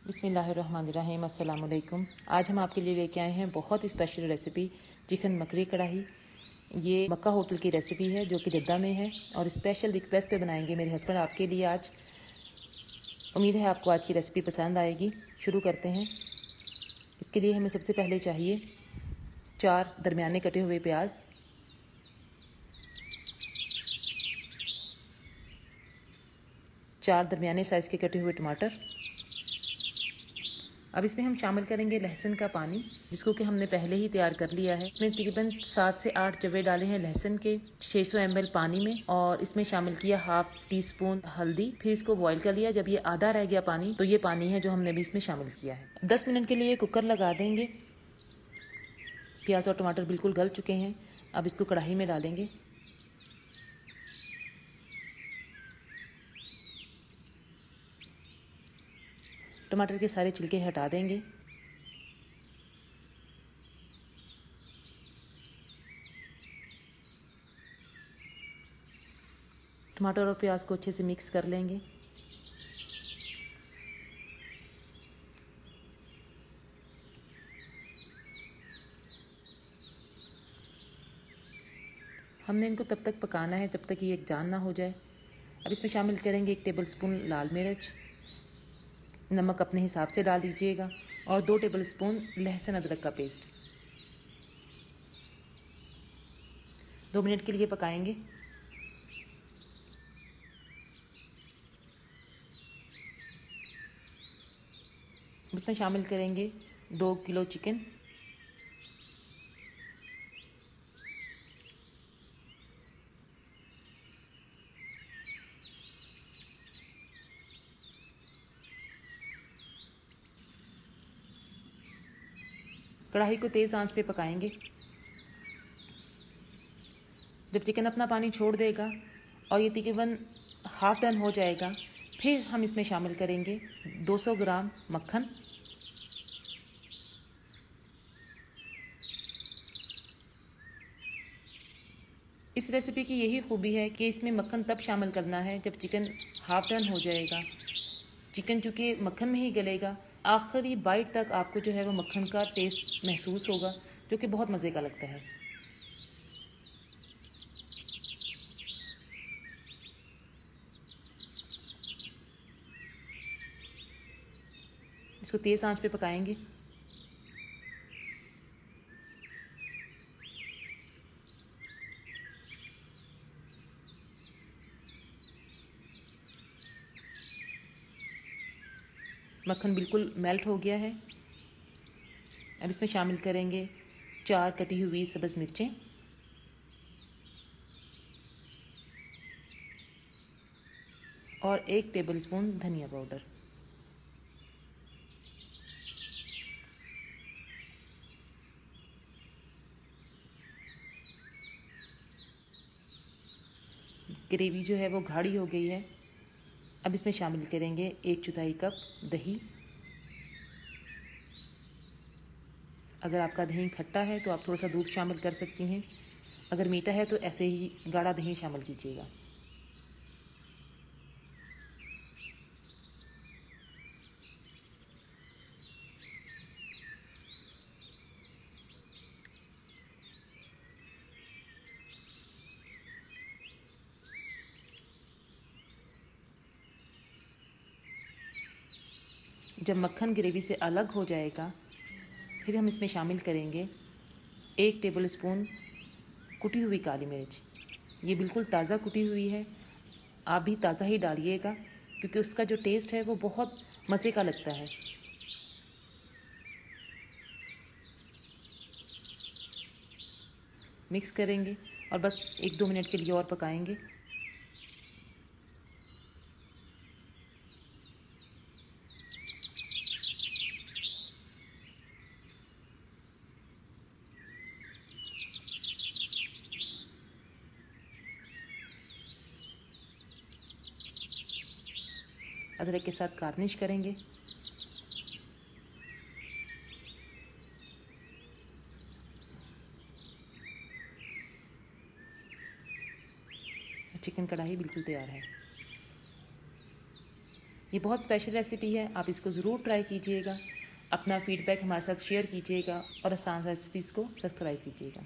बिस्मिल्लाहिर्रहमानिर्रहीम। अस्सलाम वालेकुम। आज हम आपके लिए लेके आए हैं बहुत ही स्पेशल रेसिपी चिकन मकरी कढ़ाई। ये मक्का होटल की रेसिपी है जो कि जद्दा में है और स्पेशल रिक्वेस्ट पे बनाएंगे मेरे हस्बैंड आपके लिए आज। उम्मीद है आपको आज की रेसिपी पसंद आएगी। शुरू करते हैं। इसके लिए हमें सबसे पहले चाहिए 4 दरमियाने कटे हुए प्याज, 4 दरमियाने साइज़ के कटे हुए टमाटर। अब इसमें हम शामिल करेंगे लहसुन का पानी, जिसको कि हमने पहले ही तैयार कर लिया है। इसमें तकरीबन 7 से 8 जवे डाले हैं लहसुन के 600 ml पानी में, और इसमें शामिल किया हाफ टी स्पून हल्दी। फिर इसको बॉईल कर लिया। जब ये आधा रह गया पानी, तो ये पानी है जो हमने भी इसमें शामिल किया है। 10 मिनट के लिए कुकर लगा देंगे। प्याज और टमाटर बिल्कुल गल चुके हैं। अब इसको कढ़ाई में डालेंगे। टमाटर के सारे छिलके हटा देंगे। टमाटर और प्याज को अच्छे से मिक्स कर लेंगे। हमने इनको तब तक पकाना है जब तक ये एक जान ना हो जाए। अब इसमें शामिल करेंगे 1 टेबल स्पून लाल मिर्च, नमक अपने हिसाब से डाल दीजिएगा, और 2 टेबल स्पून लहसुन अदरक का पेस्ट। 2 मिनट के लिए पकाएंगे। इसमें शामिल करेंगे 2 किलो चिकन, कढ़ाई को तेज़ आंच पे पकाएंगे। जब चिकन अपना पानी छोड़ देगा और ये तकरीबन हाफ डन हो जाएगा, फिर हम इसमें शामिल करेंगे 200 ग्राम मक्खन। इस रेसिपी की यही खूबी है कि इसमें मक्खन तब शामिल करना है जब चिकन हाफ डन हो जाएगा। चिकन चूँकि मक्खन में ही गलेगा, आखिरी बाइट तक आपको जो है वो मक्खन का टेस्ट महसूस होगा, जो कि बहुत मज़े का लगता है। इसको तेज़ आंच पे पकाएंगे। मक्खन बिल्कुल मेल्ट हो गया है। अब इसमें शामिल करेंगे 4 कटी हुई सब्ज़ मिर्चें, और 1 टेबल स्पून धनिया पाउडर। ग्रेवी जो है वो गाढ़ी हो गई है। अब इसमें शामिल करेंगे 1/4 कप दही। अगर आपका दही खट्टा है तो आप थोड़ा सा दूध शामिल कर सकती हैं। अगर मीठा है तो ऐसे ही गाढ़ा दही शामिल कीजिएगा। जब मक्खन ग्रेवी से अलग हो जाएगा, फिर हम इसमें शामिल करेंगे 1 टेबल स्पून कुटी हुई काली मिर्च। ये बिल्कुल ताज़ा कुटी हुई है। आप भी ताज़ा ही डालिएगा, क्योंकि उसका जो टेस्ट है वो बहुत मज़े का लगता है। मिक्स करेंगे और बस 1-2 मिनट के लिए और पकाएंगे। अदरक के साथ गार्निश करेंगे। चिकन कढ़ाई बिल्कुल तैयार है। ये बहुत स्पेशल रेसिपी है, आप इसको ज़रूर ट्राई कीजिएगा। अपना फीडबैक हमारे साथ शेयर कीजिएगा और आसान रेसिपीज़ को सब्सक्राइब कीजिएगा।